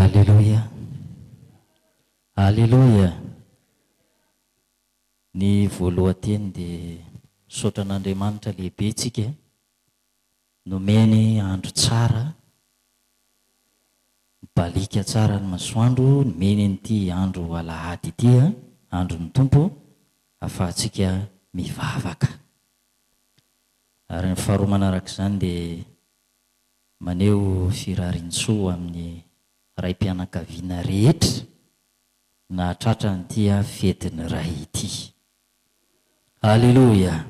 Alleluia. Alleluia. Ny voalohanteny dia saotra an'Andriamanitra lehibe tsika nomeny andro tsara, balika tsara ny masoandro, nomeny n'ity andro alahady ity, andro ny tompo, ahafahantsika mivavaka. Ary ny faharoa manarak'izany dia maneho firarian-tsoa amin'ny raim-pianakaviana rehetra na hatratra n'ity fetiny ray ity. Alleluia.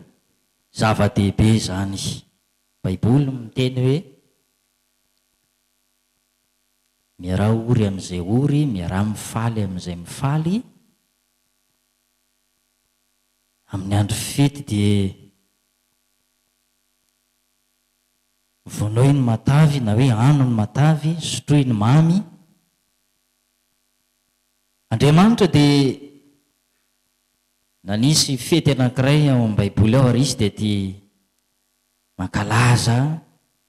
Zava-dehibe zany. Baiboly miteny hoe miarah ory amin'izay ory, miarah mifaly amin'izay mifaly. Amin'ny andro fety dia vonoy ny matavy na hoe ano ny matavy, sotroy ny mamy. Andriamanitra dia nanisy fety anankiray ao amin'ny Baiboly ao ary izy dia tia mankalaza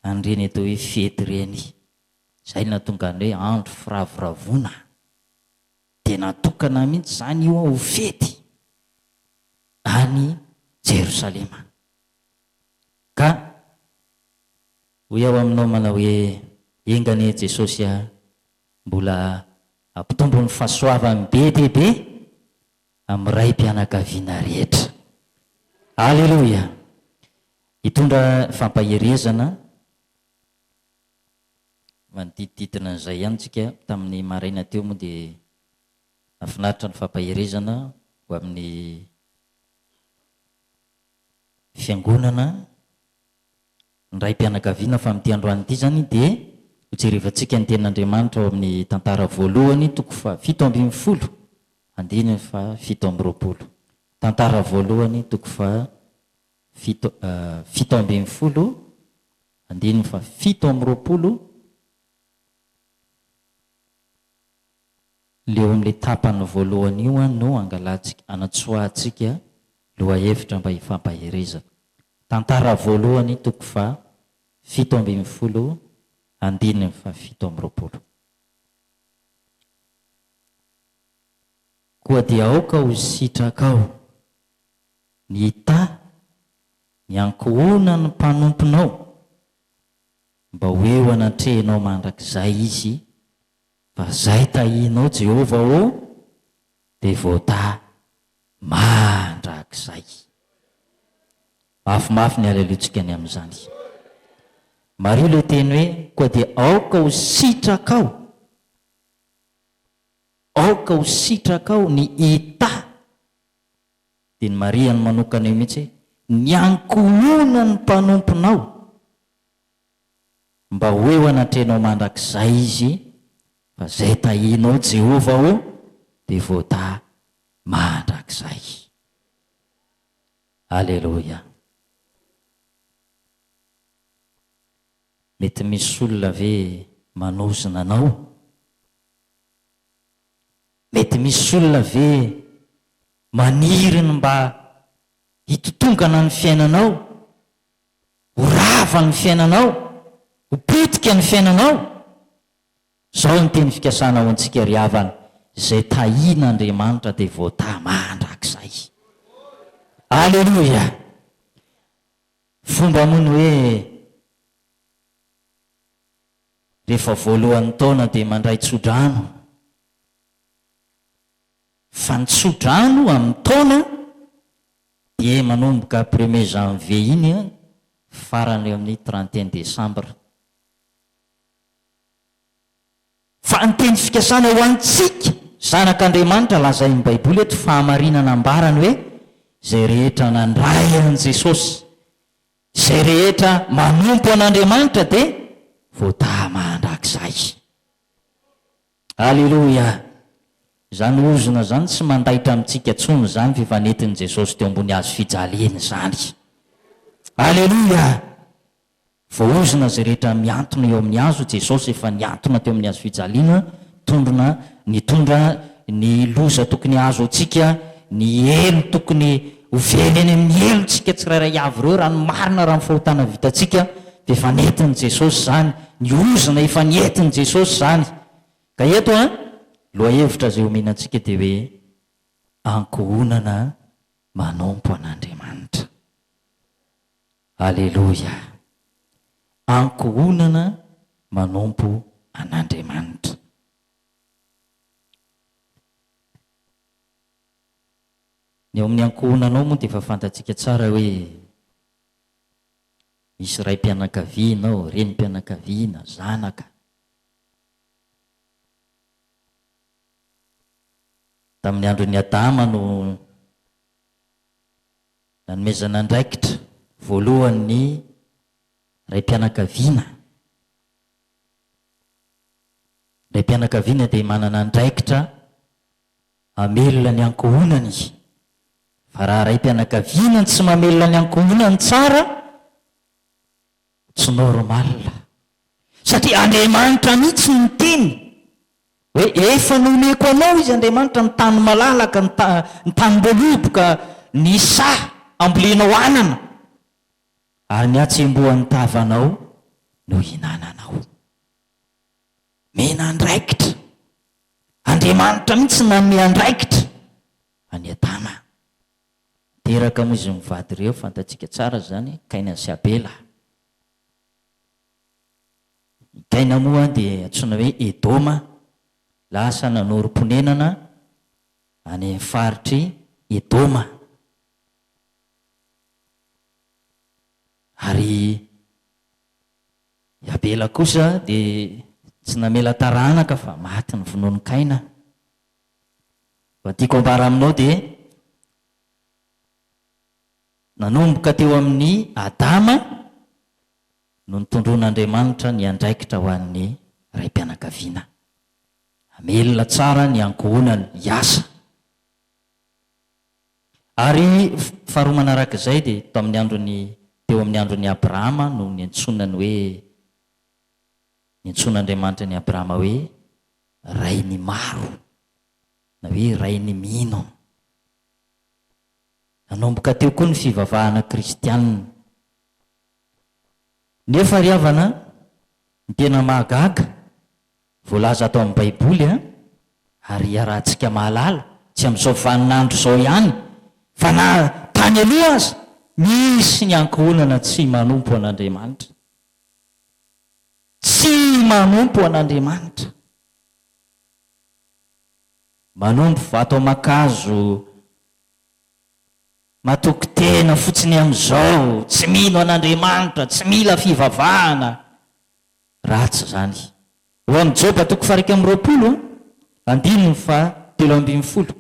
an'ireny atao hoe fety ireny. Izay nahatonga ny hoe andro firavoravona. Dia natokana mihitsy izany io ho fety any Jerosalema. Ka hoy ao aminao manao hoe engane Jesosy mbola ampitombo ny fahasoavany be dia be amin'ny raim-pianakaviana rehetra. Alleluia. Hitondra fampaherezana manodidididina an'izay ihany tsika tamin'ny maraina teo moa dia nafinaritra ny fampaherezana ho amin'ny fiangonana ny raim-pianakaviana fa amin'ity androany ity zany dia hojerevantsika ny tenin'Andriamanitra ao amin'ny tantara voalohany toko fa 7:10 andiny fa 7:20. Tantara voalohany toko fa 7:10 andiny fa 7:20. Leo amin'ilay tapany voalohany io no angalatsika anatsoahantsika loha hevitra mba hifampaherezana. Tantara voalohany toko fa 7:10 andiny fa 7:20. Koa dia aoka ho sitraka ao ny hita ny ankohona ny mpanomponao mba ho eo anatrehinao mandrakizay izy, fa zay tahinao Jehova o dia voata mandrakizay. Mafimafy ny alelutsika ny amin'izany. Mario ilay teny hoe koa dia aoka ho sitraka ao, aoka ho sitraka ao ny hita. Dia ny Maria ny manokana eo mihitsy ny ankohona ny mpanomponao mba ho eo anatrehinao mandrakizay izy, fa zay tahinao Jehova o dia voata mandrakizay. Alleluia. Mety misy olona ve manozona anao? Mety misy olona ve maniriny mba hitotongana ny fiainanao, ho rava ny fiainanao, ho potika ny fiainanao? Zao ny teny fikasana ho antsika ry havana, zay tahin'Andriamanitra dia voata mandrakizay. Alleluia. Fomba mono hoe rehefa voalohan'ny taona dia mandray tsodrano, fa ny tsodrano amin'ny taona dia manomboka 1er janvier iny farany eo amin'ny 31 décembre. Fa ny teny fikasana ho antsika zanak'Andriamanitra lazain'ny Baiboly eto fahamarinana ambarany hoe zay rehetra nandray an' Jesosy, zay rehetra manompo an'Andriamanitra dia voata mandrakizay. Alleluia. Zany ozona zany tsy mandaitra amintsika tsony zany fifanentin'i Jesosy teo ambony hazo fijaliany zany. Alleluia. Voaozona zay rehetra miantona eo amin'ny hazo, Jesosy efa niantona teo amin'ny hazo fijaliana, nitondra ny loza tokony hazo antsika, ny elo tokony ho veleny amin'ny elontsika tsirairay avy ireo, raha ny marina raha ny fahotana vitantsika dia efa nentin'i Jesosy zany, ny ozona efa nientin'i Jesosy zany. ka eto a loahevitra zay omenantsika dia hoe ankohonana manompo an'Andriamanitra. Aleloia. Ankohonana manompo an'Andriamanitra. Ny eo amin'ny ankohonanao moa dia efa fantatsika tsara hoe misy ray mpianakaviana ao, renim-pianakaviana, zanaka. Tamin'ny andron'ny Adama no nanomezana andraikitra voalohan'ny ray mpianakaviana. Ray mpianakaviana dia manana andraikitra amelona ny ankohonany. Fa raha ray mpianakaviana tsy mamelona ny ankohonany tsara, tsy normal. Satria Andriamanitra mihitsy ny teny hoe efa nomeko anao izy Andriamanitra ny tany malalaka, ny tany mboloboka, ny sa ambolenao anana, ary ny atsembohan'ny tavanao no hinananao. Mena andraikitra. Andriamanitra mihitsy nanome andraikitra any Adama. Teraka moa izy mivady ireo, fantatsika tsara zany, Kaina sy Abela. Kaina moa dia antsoina hoe Edoma, lasa nanorom-ponenana any amin'ny faritry Edoma. Ary Abela kosa dia tsy namela taranaka fa maty ny vonoan'i Kaina. Fa tiako ambara aminao dia nanomboka teo amin'ny Adama no nitondron'Andriamanitra ny andraikitra ho an'ny ray mpianakaviana. Amelona tsara ny ankohonany hiasa. Ary faharoa manarak'izay dia teo amin'ny andron'ny Abrahama no niantsoin'Andriamanitra ny Abrahama hoe ray ny maro, na hoe ray ny mino. Nanomboka teo koa ny fivavahana kristianina. Nefa ry havana, ny tena mahagaga voalaza atao amin'ny Baiboly ary iarahantsika mahalala, tsy amin'izao vaninandro izao ihany, fa na tany aloha aza misy ny ankohonana tsy manompo an'Andriamanitra. Tsy manompo an'Andriamanitra. Manompo vato makazo, matoky tena fotsiny amin'izao, tsy mino an'Andriamanitra, tsy mila fivavahana. Ratsy zany. Ho amin'ny Joba 1:20, andininy fa 7:20.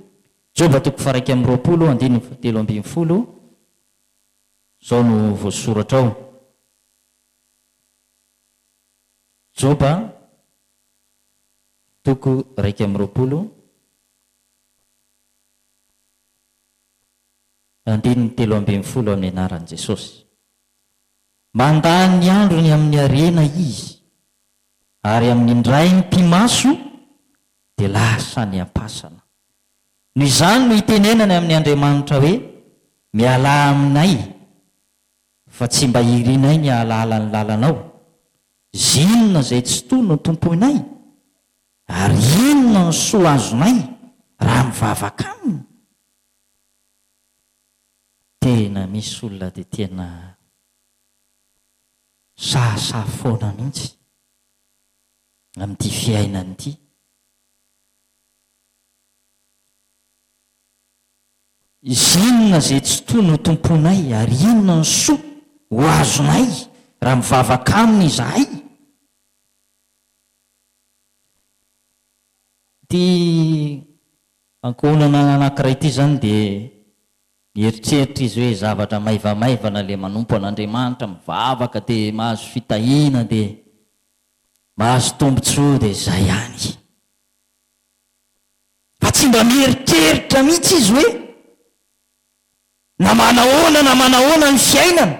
Joba 1:20, andininy fa 7:20. Zao no voasoratra ao. Joba 1:20, andininy 7:20 amin'ny anaran'i Jesosy. Mandany ny androny amin'ny arena izy, ary amin'ny indray ny mpimaso dia lasa ny ampasana. Noho izany no hitenenany amin'ny Andriamanitra hoe miala aminay, fa tsy mba hirinay ny ahalala ny lalanao. Zinona izay tsy toy no tomponay, ary inona ny soa azonay raha mivavaka aminy. Tena misy olona dia tena sasa foana mihitsy amin'ity fiainany ity. Zinona izay tsy toy no tomponay, ary inona ny soa ho azonay raha mivavaka aminy izahay. Ty ankohonana anankiray ity zany dia mieritreritra izy hoe zavatra maivamaivana le manompo an'Andriamanitra, mivavaka dia mahazo fitahiana, dia mahazo tombotsoa, dia izay ihany. Fa tsy mba mieritreritra mihitsy izy hoe na manahoana ny fiainana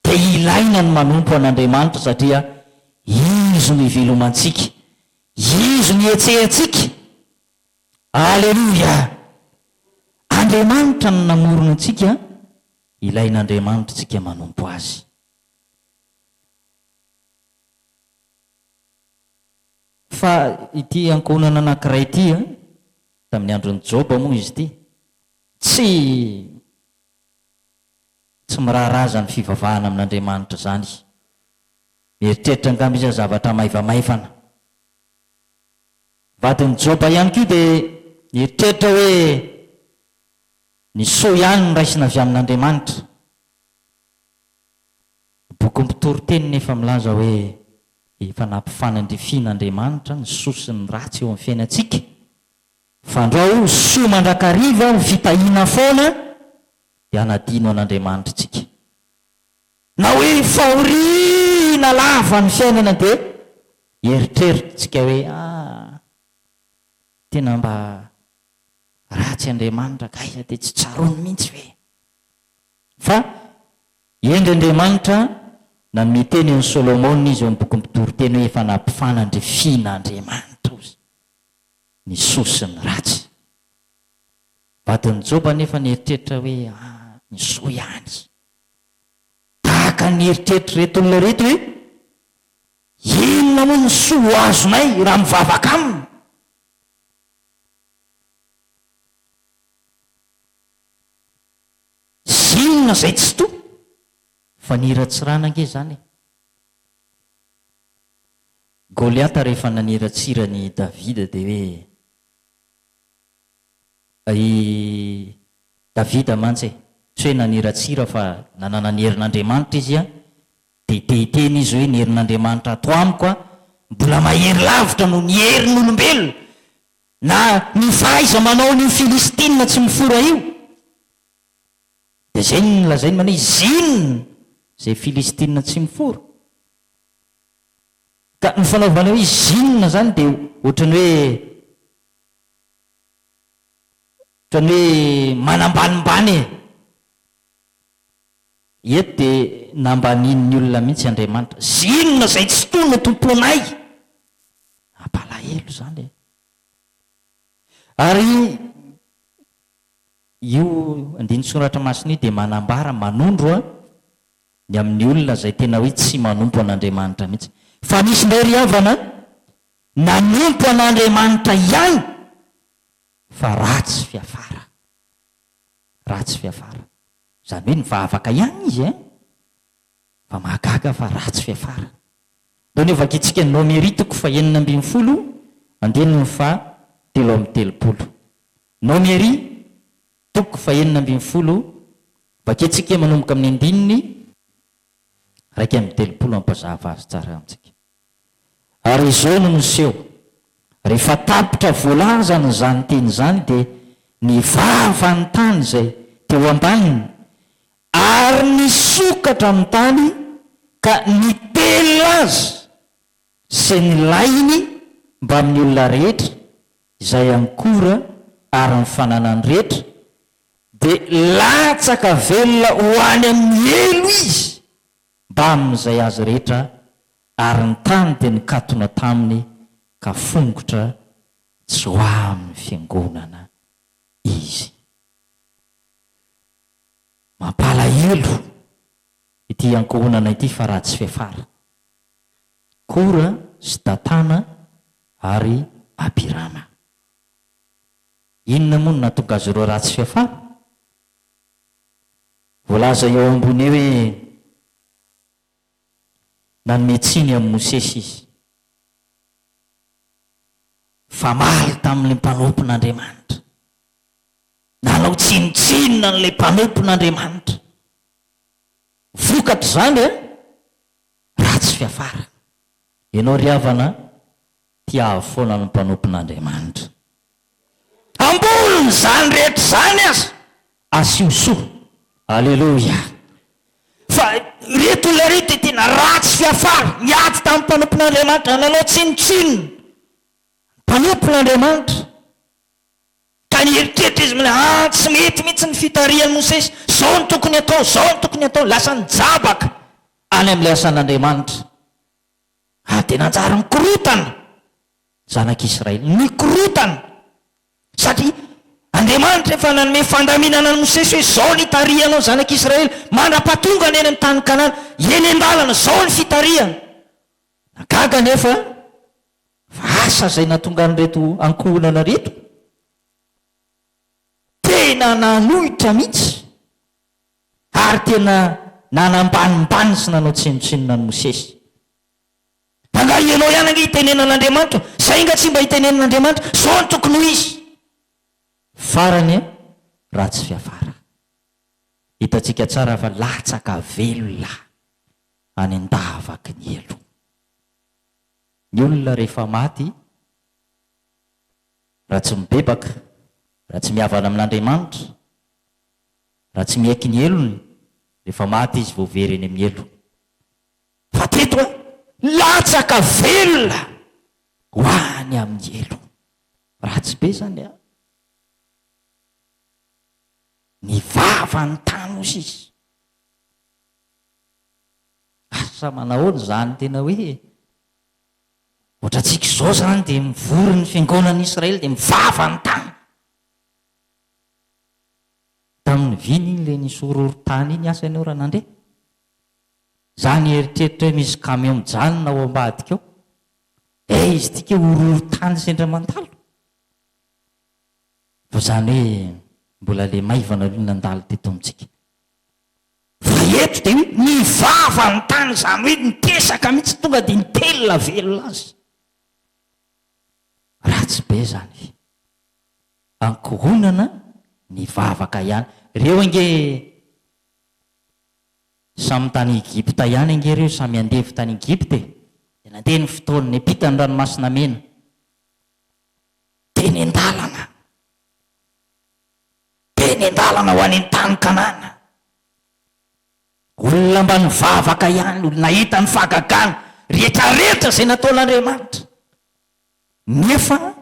dia ilaina ny manompo an'Andriamanitra, satria izy no ivelomantsika, izy no ietsehantsika. Aleluia. Andriamanitra no namorona antsika, ilain'Andriamanitra tsika manompo azy. fa ity ankonana anankiray ity tamin'ny androny joba moa izy ity tsy miraharaha zany fivavahana amin'Andriamanitra zany. Mieritreritra angamba izy zavatra maivamaivana. Vadin'ny joba ihany koa dia mieritreritra hoe ny soa ihany no raisina avy amin'Andriamanitra. Boky mpitoroteny nefa milaza hoe efa nampifanandrifian'Andriamanitra ny soa sy ny ratsy eo amin'ny fiainantsika. Fa andao soa mandrakariva fitahiana foana dia anadino an'Andriamanitra tsika. Na hoe fahoriana lava ny fiainana dia eritreritsika hoe tena mba ratsy Andriamanitra kaiza dia tsy tsarony mihitsy ve. Fa endry-Andriamanitra na miteny ny Solomona izy eo amin'ny boky mpitoroteny hoe efa nampifanandrifian'Andriamanitra ozy ny soa sy ny ratsy. Vadin'ny Joba nefa nieritreritra hoe ny soa ihany. Tahaka nieritreritra reto olona reto hoe inona moa ny soa azonay raha mivavaka aminy. Inona zay tsy to fa niratsirana ange zany. Goliata rehefa naniratsirany Davida dia hoe Davida mantsy tsy hoe naniratsira fa nanana ny herin'Andriamanitra izy dia tehiteny izy hoe ny herin'Andriamanitra ato amiko mbola mahery lavitra no ny herin'olombelona na ny fahaiza manao ny Filistina tsy mifora io. Dia zay nolazainy manao izy inona zay Filistina tsy mifora. Ka ny fanaovana hoe izy inona zany dia ohatrany hoe manambanimbany eto dia nambanin'ny olona mihitsy Andriamanitra. Inona zay tsy to no tomponay. Ampalahelo zany. Ary io andiny soratra masina dia manambara manondro ny amin'ny olona zay tena hoe tsy manompo an'Andriamanitra mihitsy. Fa misy ndray ry havana nanompo an'Andriamanitra ihany fa ratsy fiafara. Ratsy fiafara zany hoe nivavaka ihany izy fa mahagaga fa ratsy fiafara. Ndio nevaka itsika Nomeri toko fa 9:10 andininy fa 7:30. Nomeri toko fa 9:10 vaketsika manomboka amin'ny andininy 1:30 ampazava azy tsara amintsika. Ary izao no niseho rehefa tapitra voalazana zany teny zany dia nivava ny tany zay teo ambaniny ary nisokatra amin'ny tany ka nitelina azy sy ny lainy mba amin'ny olona rehetra izay ankora ary ny fananany rehetra dia latsaka velona ho any amin'ny elo izy mba amin'izay azy rehetra ary ny tany dia nikatona taminy ka fongotra tsy ho amin'ny fiangonana izy. Mampalahelo ity ankohonana ity fa ratsy fiafara. Kora sy Datana ary Abirama. Inona moa no nahatonga azy ireo ratsy fiafara? Voalaza eo ambony hoe nanome tsiny amin'ny Mosesy izy. Famaly tamin'ilay mpanompon'Andriamanitra. Nanao tsinitsinina n'ilay mpanompon'Andriamanitra. Vokatra zany ratsy fiafara. Ianao ry havana tia foana ny mpanompon'Andriamanitra. Ambolony zany rehetra zany aza asio soa. Aleluia. Fa reto olona reto tena ratsy fiafara. Niady tamin'ny mpanompon'Andriamanitra nanao tsinitsinina mpanompon'Andriamanitra. Ka nieritreritra izy mila tsy mety mihitsy ny fitarihan'ny Mosesy. Zao ny tokony atao, zao ny tokony atao. Lasa nijabaka any amin'ilay asan'Andriamanitra. Dia nanjary mikorotana zanak'Israely. Mikorotana. Satria Andriamanitra efa nanome fandaminana ny Mosesy hoe zao ny tarihanao zanak'Israely mandra-pahatonga ny eny amin'ny tany Kanana. Eny an-dalana zao ny fitarihana. Nagaga nefa fa asa zay natonga nyreto ankohonana reto tena nanohitra mihitsy ary tena nanambanimbany sy nanao tsinotsinona ny Mosesy. Anga ianao ihany anga hitenenan'Andriamanitra, zay nga tsy mba hitenenan'Andriamanitra, zao no tokony ho izy. Farany ratsy fiafara. Hitantsika tsara fa latsaka velona any an-davaky ny elo. Ny olona rehefa maty, raha tsy mibebaka, raha tsy mihavana amin'Andriamanitra, raha tsy miaiky ny elony, rehefa maty izy vao very eny amin'ny elo. Fa teto latsaka velona ho any amin'ny elo. Ratsy be zany a. Ny vava ny tany ozy izy. Asa manahoana zany tena hoe ohatra tsika izao zany dia mivory ny fiangonan'Israely dia mivava ny tany. Tamin'ny viny iny le nisororo-tany iny asany eo raha nandeha. Zany eritreritra hoe misy camion mijanona ao ambadika ao. Izy tika hororo-tany sendra mandalo. Fa zany hoe mbola le maivana aloha nandalo teto amintsika. Fa eto dia hoe mivava ny tany zany hoe nitesaka mihitsy tonga dia nitelona velona azy. Ratsy be zany. Ankohonana ny vavaka ihany. Reo ange samy tany Egypta ihany ange reo samy andevy tany Egypte. Dia nandeha ny fotoana niampita ny ranomasina mena. Teny an-dalana. Teny an-dalana ho any an-tany Kanana. Olona mba ny vavaka ihany, olona hita ny fahagagana, rehetrarehetra izay nataon'Andriamanitra. Nefa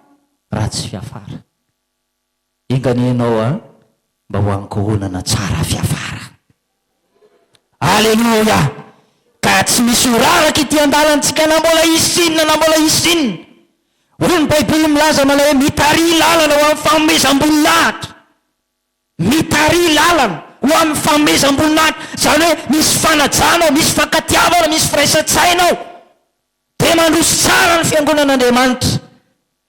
ratsy fiafara. Ingany ianao mba ho ankohonana tsara fiafara. Aleluia. Ka tsy misy oraraka ity an-dalantsika na mbola isinina na mbola isinina. Hoy ny Baiboly milaza manao hoe mitary lalana ho amin'ny fanomezam-boninahitra. Mitary lalana ho amin'ny fanomezam-boninahitra. Zany hoe misy fanajana, misy fankatiavana, misy firaisan-tsainao. Dia mandroso tsara ny fiangonan'Andriamanitra.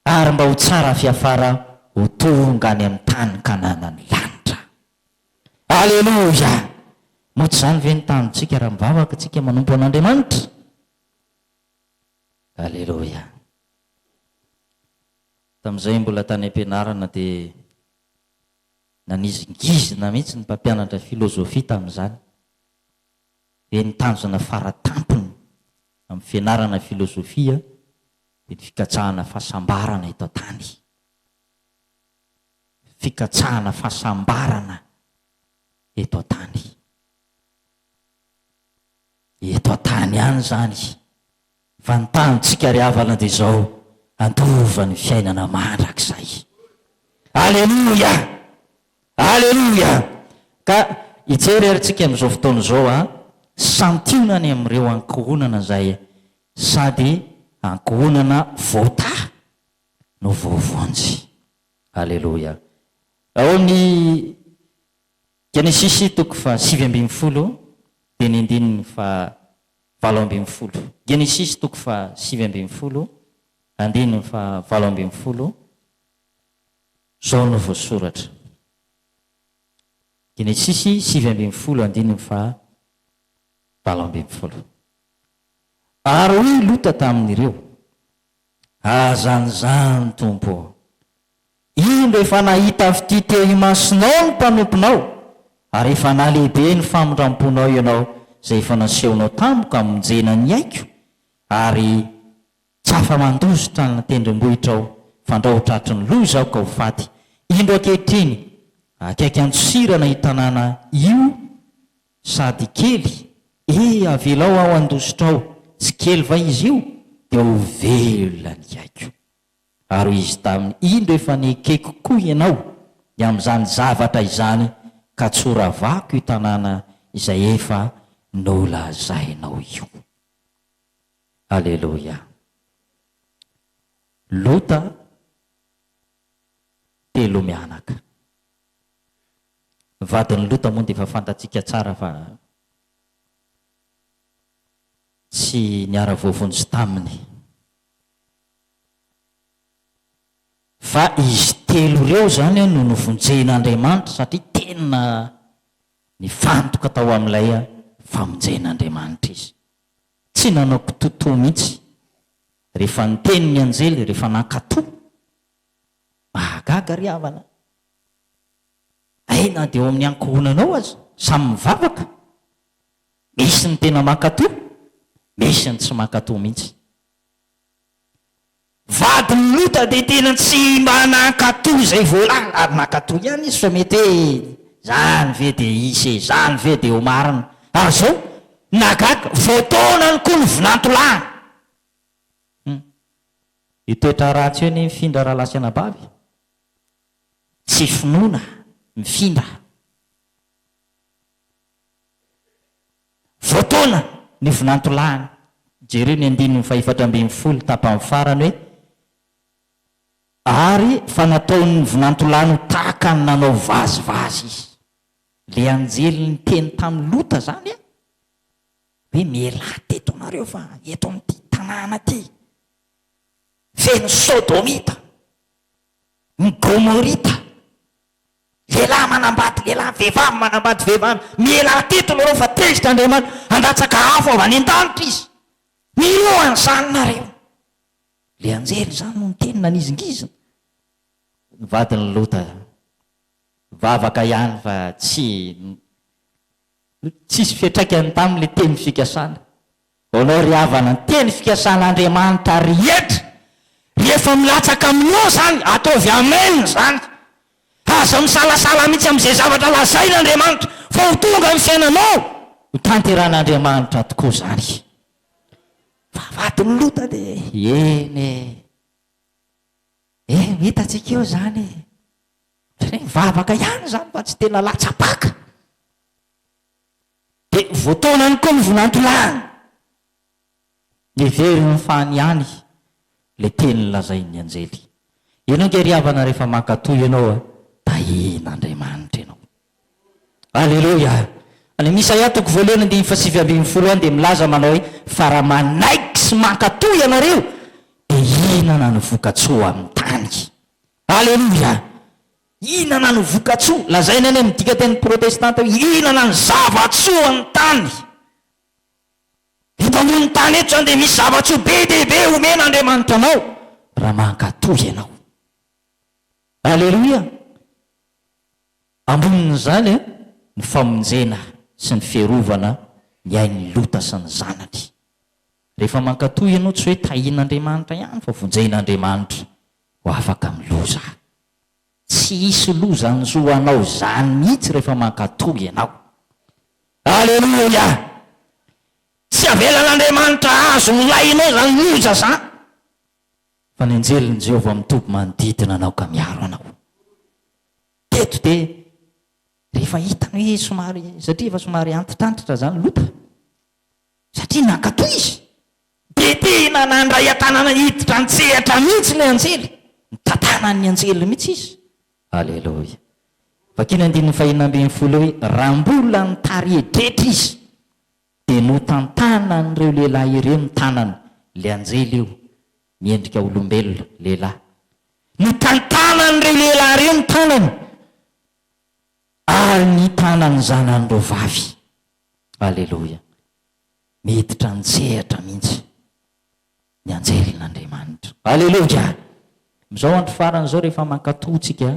Ary mba ho tsara fiafara ho tonga any amin'ny tany Kanana ny lanitra. Aleluia. Moa tsy zany ve ny tanitsika raha mivavaka tsika manompo an'Andriamanitra? Aleluia. Tamin'izay mbola tany am-pianarana dia nanizingizina mihitsy ny mpampianatra filozofia tamin'izany. Dia nitanjona faratampony amin'ny fianarana filozofia dia ny fikatsahana fahasambarana eto tany. Fikatsahana fahasambarana eto tany. Eto tany ihany zany. Fa ny tanitsika ry havana dia izao andova ny fiainana mandrakizay. Aleluia. Aleluia. Ka hijery ary tsika amin'izao fotoana izao santionany amin'ireo ankohonana izay sady ankohonana voata no voavonjy. Aleluia. Ao ny Genesisy toko fa 7:10 dia ny andininy fa 7:20. Genesisy toko fa 7:20 andininy fa 7:20 zao no voasoratra. Genesisy 7:20 andininy fa 7:20. Ary hoy Lota tamin'ireo, azanizany Tompo, ino efa nahita avy ity teo imasinao ny mpanomponao, ary efa nalehibe ny famondramponao ianao izay efa nasehonao tampoka amonjena ny aiko, ary tsy afa-mandositra ny tendrombohitra ao, fandrahotratry ny loza aho ka ho faty. Indro ankehitriny akaiky antsirana hitanana io sady kely, avelao aho andositra ao, tsy kely va izy io, dia ho velona ny aiko. Ary izy tamin'ny indro efa niekeko koa ianao dia amin'izany zavatra izany ka tsoravako io tanàna izay efa nolazainao io. Aleluia. Lota telo mianaka. Vadin'ny Lota moa dia efa fantatsika tsara fa tsy niara-voavonjy taminy. fa izy telo ireo zany a no novonjen'andriamanitra satria tena nifantoka tao amin'ilay a famonjen'andriamanitra izy tsy nanao kitotoa mihitsy rehefa niteny ny anjely rehefa nankatoa mahagaga ry havana aina dia eo amin'ny ankohonanao azy samy mivavaka misy ny tena mankatoa misy ny tsy mankatoa mihitsy vady ny lota dia tena tsy manankatoa izay voalany ary mankatoa ihany izy fa mety hoe zany ve dia isy zany ve dia ho marina ary zao nagaga voataonany koa ny vinantolany itoetra ratsy hoe ny mifindra raha lasy anabavy tsy finoana mifindra voataona ny vinantolany jereo ny 440 tapany farany hoe ary fa nataon'ny vinantolany ho tahaka ny nanao vazivazy izy le anjely ny teny tamin'ny lota zany a hoe miela teto anareo fa eto amin'ity tanàna ty feno sodomita ny gomorita lehilahy manambady lehilahy vehivavy manambady vehivavy miela teto nareo fa tezitra andriamanitra andatsaka afo avy any an-danitra izy miloany zany nareo le anjely zany no niteny nanizingizina vadiny lota vavaka ihany fa tsisy fiatraikany tamin'le teny fikasana anao ry havana ny teny fikasan'andriamanitra rehetra rehefa milatsaka aminao zany ataovy amen zany aza misalasala mihitsy amin'izay zavatra lazain'andriamanitra fa ho tonga amin'ny fiainanao ho tanteran'andriamanitra tokoa zany vadiny lota dia eny hitatsika eo zany vavaka ihany zany fa tsy tena latsapaka dia voataonany koa ny vinantolany nivery ny fany ihany le teny lazain'ny anjely ianao nge ry havana rehefa mankatoy ianao a tahin'andriamanitra ianao alleloia any Isaia toko voalohany 9:20 dia milaza manao hoe fa raha manaiky sy mankatoy ianareo dia inana ny vokatsoa amin'ny tany alleloia inana ny vokatsoa lazaina any midika teny protestanta hoe inana ny zavatsoa amin'ny tany eto ambony tany eto zany dia misy zavatsoa be dehibe omen'andriamanitra anao raha mankatoy ianao alleloia ambonin' zany a ny famonjena sy ny fiarovana ny ain'ny lota sy ny zanany rehefa mankatoy ianao tsy hoe tahin'andriamanitra ihany fa vonjen'andriamanitra ho afaka miloza tsy isy loza ny zoanao zany mihitsy rehefa mankatoy ianao alleloia tsy avelan'andriamanitra azo milainao zany loza zany fa ny anjelin' Jehovah mitoby manodidina anao ka miaro anao teto dia rehefa hitany hoe somary satria efa somary antitrantitra zany lota satria nankatoy izy dia tena nandray an-tanana hiditra antsehatra mihitsy ilay anjely nitantanan'ny anjely mihitsy izy alleloia vakina 9:20 hoe raha mbola nitaredretra izy dia notantana n'ireo lehilahy ireo ny tanana le anjely io miendrika olombelona lehilahy notantana n'ireo lehilahy ireo ny tanana ary ny tanany zanan'ireo vavy alleloia miditra ntsehatra mihitsy ny anjelin'andriamanitra alleloia mizao andro farany zao rehefa mankatotsika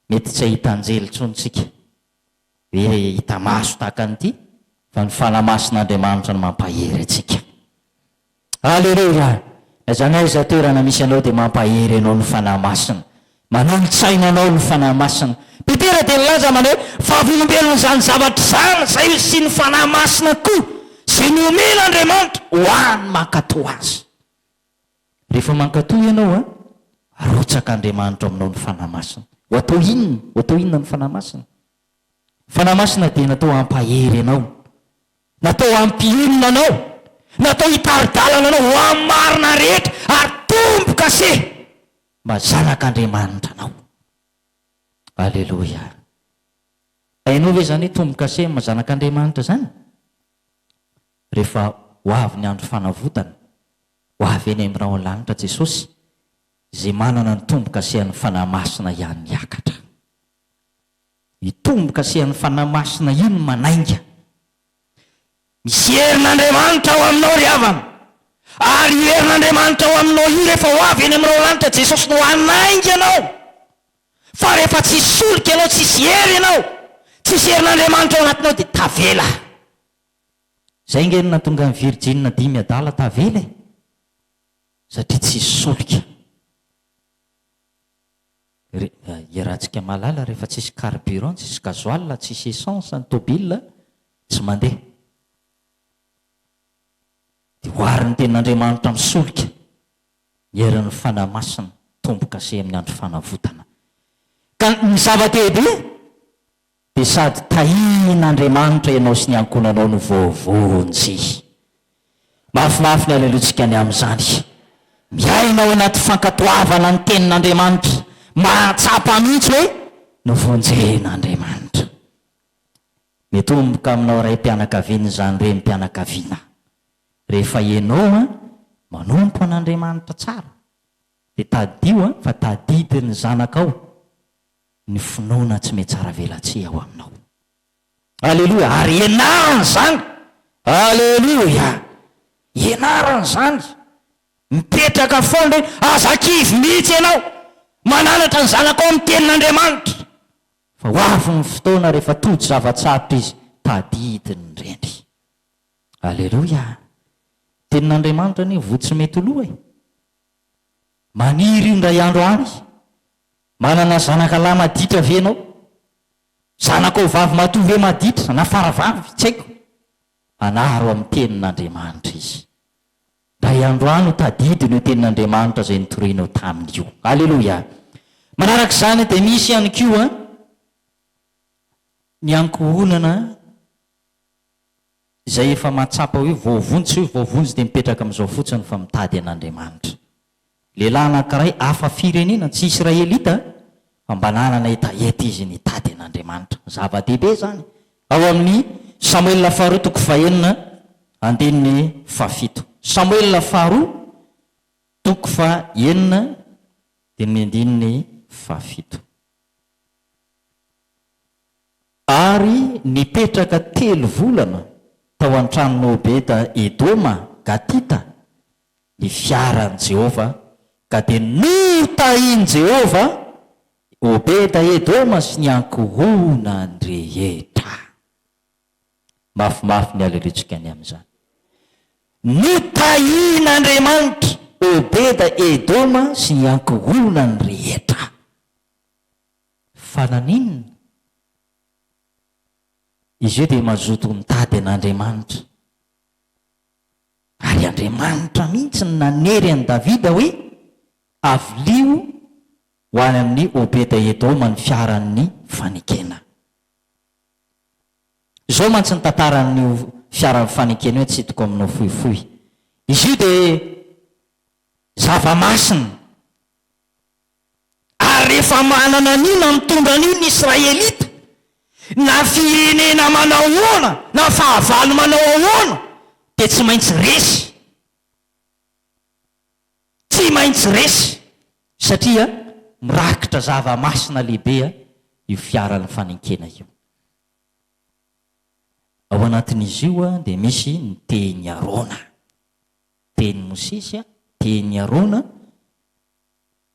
mety tsy ahita anjely tsontsika hoe hita maso tahaka an'ity fa ny fanamasin'andriamanitra no mampahery atsika alleloia zany aiza toerana misy anao dia mampahery anao ny fanamasina manolo-tsainanao ny fanamasina petera dia nilaza mana hoe favolombelona zany zavatra zany zay sy ny fanamasina koa zay ny omen'andriamanitra ho any mankatoa azy rehefa mankatoa ianao a arotsak'andriamanitra aminao ny fanamasina ho atao inona ny fanamasina fanamasina dia natao ampahery anao natao ampionona anao natao hitaridalana anao ho amin'ny marina rehetra ary tomboka se mazanak'andriamanitra anao alleloia hainao ve zany tomboka se mazanak'andriamanitra zany rehefa ho avy ny andro fanavotana ho avy eny aminao lanitra Jesosy zay manana ny tomboka asihan'ny fanahy masina ihany miakatra. Itomboka asihan'ny fanahy masina iny manainga. Misy herin'Andriamanitra ao aminao ry havana, ary herin'Andriamanitra ao aminao io rehefa ho avy eny amin'ireo lanitra Jesosy no hanainga anao. Fa rehefa tsisy solika ianao, tsisy hery ianao, tsisy herin'Andriamanitra ao anatinao dia tavela. Zay nge natonga ny Virgine 5 adala tavela satria tsisy solika. Iarahantsika malala rehefa tsisy carburant, tsisy gasoil, tsisy essence ny tôbila tsy mandeha. Dia hoariny tenin'Andriamanitra amin'ny solika, herin'ny fanahy masina, tomboka se amin'ny andro fanavotana. Ka ny zava-dehibe dia sady tahian'Andriamanitra ianao sy ny ankonanao no voavonjy. Mafimafy ny aleloantsika ny amin'izany. Miainao anaty fankatoavana ny tenin'Andriamanitra, mahatsapa mihitsy hoe no vonjen'Andriamanitra. Mitomboka aminao ray mpianakaviana izany re mpianakaviana. Rehefa ianao manompo an'Andriamanitra tsara, dia tadio fa tadidiny zanakao ny finoana tsy mety tsara velatsia ao aminao. Aleloia. Ary ianarana zany. Aleloia. Ianarana zany. Mipetraka foana hoe azakivy mihitsy ianao, mananatra ny zanakao amin'ny tenin'Andriamanitra. Fa ho avy ny fotoana rehefa tody zavatsarotra izy, tadidiny indrendry. Aleloia. Tenin'Andriamanitra ny votsy mety loha maniry indray andro any. Manana zanaka lahy maditra ve ianao? Zanakao vavy matovy ve maditra na faravavy tsy haiko? Anaro amin'ny tenin'Andriamanitra izy. Indray andro any tadidiny io tenin'Andriamanitra izay nitorinao tamin'io. Aleloia. Manaraka izany dia misy ihany koa ny ankohonana izay efa mahatsapa hoe voavonjy, hoe voavonjy dia mipetraka amin'izao fotsiny fa mitady an'Andriamanitra. Lehilahy anankiray hafa firenena tsy Israelita, fa mba nanana etaeta izy nitady an'Andriamanitra. Zava-dehibe zany. Ao amin'ny Samuel faharoa toko fahaenina andininy fahafito. Samuel faharoa toko fahaenina dia ny andininy fahafito. Ary nipetraka 3 volana tao an-tranon'ny Obeda Edoma Gatita ny fiaran'i Jehova, ka dia notahiany Jehova Obeda Edoma sy ny ankohonany rehetra. Mafimafy ny aleloantsika ny amin'izany. Notahian'Andriamanitra Obeda Edoma sy ny ankohonany rehetra. Fananinina izy io dia mazoto mitady an'Andriamanitra. Ary Andriamanitra mihitsy ny nanery an'i Davida hoe avilio ho any amin'ny Obeda Edoma ny fiaran'ny fanekena. Izao mantsy ny tantaran'ny fiaran'ny fanekena hoe tsy hitako aminao fohifohy. Izy io dia zava-masina. Ary rehefa manana an'ina mitondra an'io ny Israelita, na firenena manao ahoana, na fahavalo manao ahoana, dia tsy maintsy resy. Tsy maintsy resy. Satria mirakitra zava-masina lehibe io fiaran'ny fanekena io. Ao anatin'izy io dia misy ny teny Arona. Teny Mosesy, teny Arona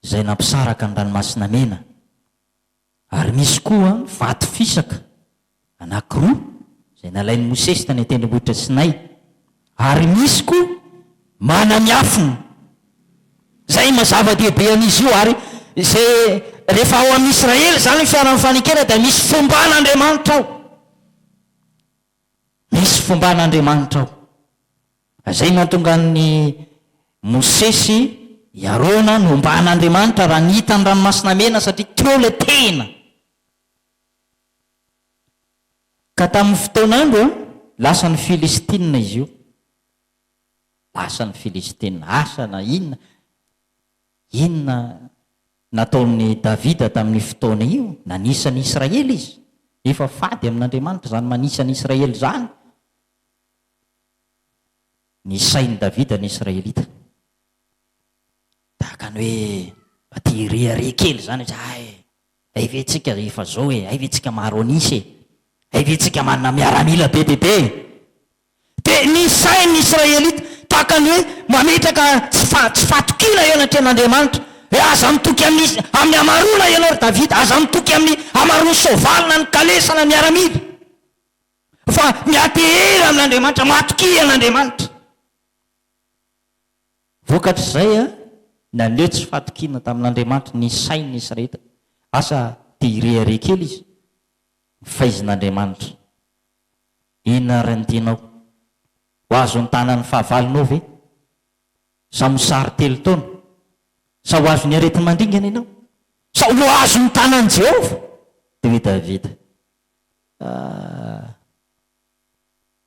izay nampisaraka ny ranomasina mena. Ary misy koa vato fisaka anankiroa izay nalain'ny Mosesy tany tendrombohitra Sinay. Ary misy koa manamiafina. Zay mazava-dehibe an'izy io. Ary izay rehefa ao amin'ny Israely zany ny fiaran'ny fanekena dia misy fomban'Andriamanitra ao. Misy fomban'Andriamanitra ao. Zay mahatonga ny Mosesy Arona nomban'Andriamanitra raha ny hitany ranomasina mena satria teo le tena. Ka tamin'ny fotoan'andro lasa ny Filistina izy io. Lasa ny Filistina. Asa na inona nataon'ny Davida tamin'ny fotoana io, nanisany Israely izy. Efa fady amin'Andriamanitra zany manisany Israely zany. Ny sain'i Davida ny Israelita. Tahaka ny hoe ty reare kely zany ayvetsika efa zao e ayvetsika maronisy ay vetsika manana miaramila be bebe de ny sainy israelita takany hoe mametraka tsy fatokina eo anatren'andriamanitra aza mitoky amin'ny amarona ianao Davida aza mitoky amin'ny amarona sovalina ny kalesana miaramila fa miatehery amin'andriamanitra matoky an'andriamanitra vokatra zay naneo tsy fatokina tamin'andriamanitra ny sainy israelita asa tireare kely izy faizin'andriamanitra inona rantinao ho azo ny tanany fahavalonao ve sa mosary telo taona sa ho azo ny aretiny mandringana ianao sa ho azo ny tanany Jehova de hoe Davida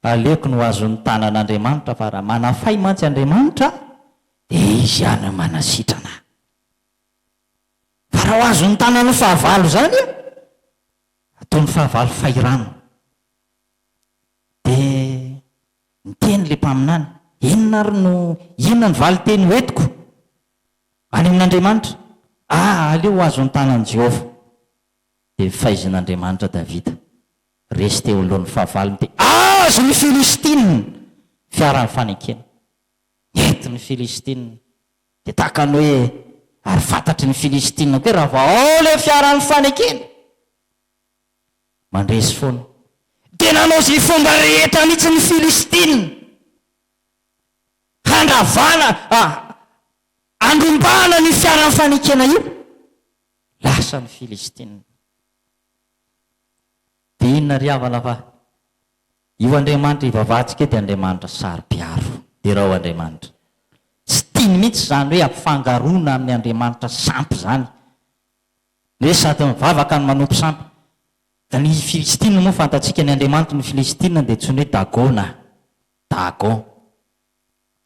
aleoko no azo ny tanan'andriamanitra fa raha manafay mantsy Andriamanitra de izy any manasitrana fa raha ho azo ny tanany fahavalo zany ataony fahavalo fairano de nyteny le mpaminany inona ary no inona ny valo teny hoetiko any amin'Andriamanitra aleo azo ny tanany Jehova de faizin'Andriamanitra Davida resy teo alohan'ny fahavalony de azo ny Filistina fiara-ny fanekena ety ny Filistina de takany hoe ary fantatry ny Filistina koe raha vao le fiara-ny fanekena mandresy foana de nanao zay fomba rehetra mihitsy ny Filistina handravana andrombana ny fiara-ny fanekena io lasa ny Filistina de inona ry havana fa io Andriamanitra ivavahantsika de Andriamanitra sary-piaro de raha Andriamanitra tsy tiany mihitsy zany hoe ampifangarona amin'ny Andriamanitra sampy zany hoe sady mivavaka ny manompo sampy da ny Filistina moa fantatsika ny Andriamanitra ny Filistina de tsy hoe Dagona Dagon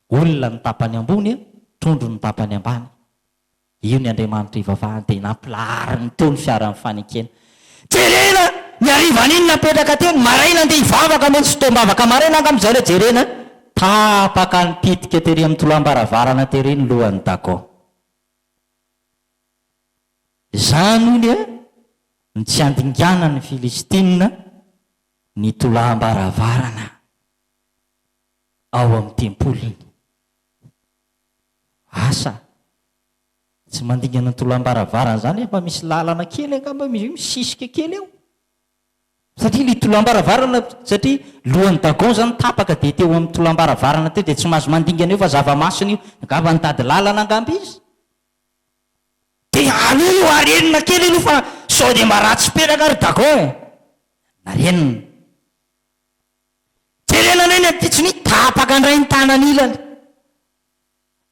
olona ny tapany ambony trondro ny tapany ambany io ny Andriamanitra ivavahany de nampilariny teo ny fiara-ny fanekena jerena ny arivan'iny napetraka teo maraina de ivavaka moa tsy tombavaka maraina angamizany jerena tapaka ny pitika tery amin'ny tolambaravarana tery ny lohan'ny Dagon zany ony ny tsy andingana ny Filistina ny tolambaravarana ao amin'ny tempolony asa tsy mandingana ny tolambaravarana zany efa misy lalana kely angamba misisika kely eo satria ny tolambaravarana satria lohan'ny Dagon zany tapaka de teo amin'ny tolambaravarana teo de tsy mahazo mandingana eo fa zava-masina io angamba nitady lalana angamba izy de alono arenina kely aloha fa sao de mba ratsy peraka ary Dagon narenina jerenana iny ty tsy ny tapaka andray ny tanany ilany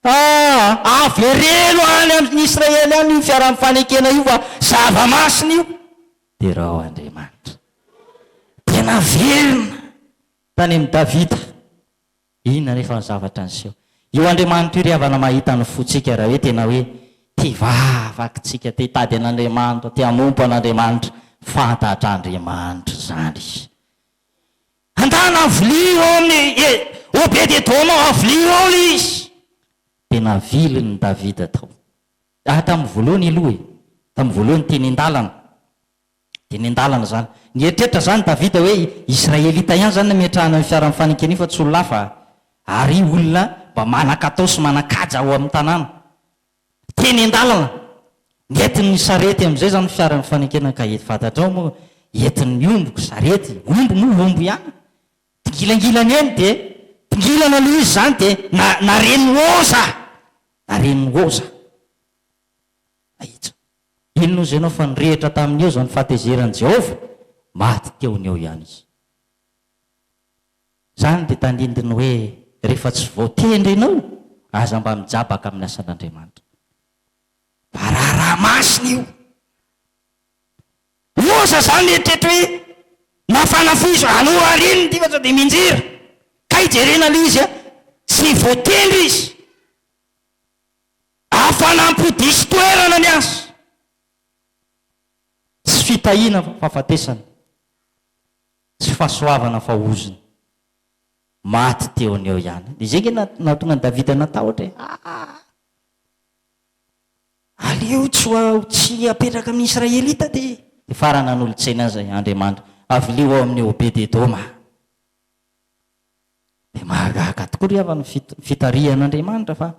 avereno any amin'ny Israely any io fiara-ny fanekena io fa zava-masina io de raha Andriamanitra tena verina tany amin'ny Davida inona rehefa ny zavatra nyseho io Andriamanitra io ry havana mahita ny fotsika raha hoe tena hoe ty vavakytsika te tady an'Andriamanitra ty amompo an'Andriamanitra fantatr'Andriamanitra zany izy andana avolio amin'ny Obed-Edoma avolio ao izy tena viliny Davida tao tamin'ny voalohany aloha tamin'ny voalohany teny an-dalana zany ny eritreritra zany Davida hoe Israelita ihany zany nametrahana ny fiara-ny fanekena io fa tsy olona hafa ary olona mba manan-katao sy manan-kaja ao amin'ny tanàna teny an-dalana entin'ny sarety amin'izay zany fiara-ny fanekena ka fantatrao moa entin'ny omboko sarety ombo moa ombo ihany tingilangilany eny de tingilana aloha izy zany de nareniny oza ahitsa ino nozy ianao fa nyrehitra tamin'eo zany fahatezeran'i Jehova maty teony eo ihany izy zany de tandindiny hoe rehefa tsy voatendry ianao aza mba mijabaka amin'ny asan'Andriamanitra bararaha masina io oza zany eritretra hoe nafanafoizo anao areniny ty fa sao de minjera ka ijerena le izy tsy voatendry izy afanampodisy toerana ny azy tsy fitahina fahafatesana tsy fahasoavana fa oziny maty teony eo ihany de zay nge natonga ny Davida natao ohatra aleo tsy apetraka amin'ny israelita dia farana n'olotsena zay Andriamanitra avilio ao amin'ny Obed-Edoma. Dia mahagaga tokoa ry avany fitarihan'Andriamanitra fa